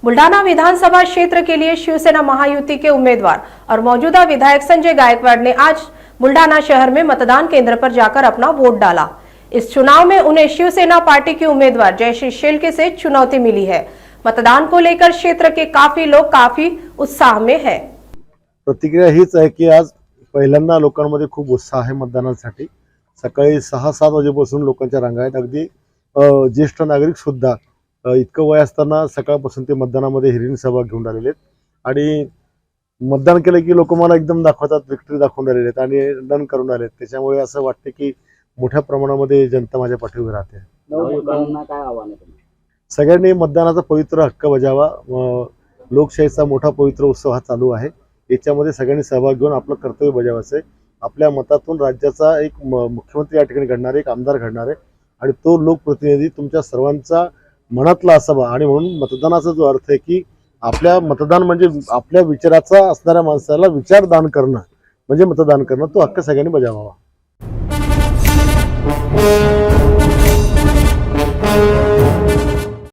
बुल्ढाना विधानसभा क्षेत्र के लिए शिवसेना महायुति के उम्मीदवार और मौजूदा विधायक संजय गायकवाड़ ने आज बुल्ढाना शहर में मतदान केंद्र पर जाकर अपना वोट डाला। इस चुनाव में उन्हें शिवसेना पार्टी के उम्मीदवार जयश्री शेलके से चुनौती मिली है। मतदान को लेकर क्षेत्र के काफी लोग काफी उत्साह में है। प्रतिक्रिया हीच आहे की आज पहिल्यांदा लोकांमध्ये खूप उत्साह आहे मतदानासाठी। सकाळी 6-7 वाजेपासून लोकांच्या रांगा आहेत। अगदी ज्येष्ठ नागरिक सुद्धा इतकं वय असताना सकाळपासून ते मतदानामध्ये हिरिणी सभा घेऊन आलेले आहेत आणि मतदान केलं की लोक मला एकदम दाखवतात, विक्ट्री दाखवून आलेले आहेत आणि डन करून आलेत। त्याच्यामुळे असं वाटतं की मोठ्या प्रमाणामध्ये जनता माझ्या पाठीवर राहते। काय आव्हान आहे? सगळ्यांनी मतदानाचा पवित्र हक्क बजावा। लोकशाहीचा मोठा पवित्र उत्सव हा चालू आहे। याच्यामध्ये सगळ्यांनी सहभाग घेऊन आपलं कर्तव्य बजावायचं आहे। आपल्या मतातून राज्याचा एक मुख्यमंत्री या ठिकाणी घडणार आहे, एक आमदार घडणार आहे आणि तो लोकप्रतिनिधी तुमच्या सर्वांचा मनातला असावा। आणि म्हणून मतदानाचा जो अर्थ आहे की आपल्या मतदान म्हणजे आपल्या विचाराचा असणाऱ्या माणसाला विचारदान करणं म्हणजे मतदान करणं, तो हक्क सगळ्यांनी बजावावा।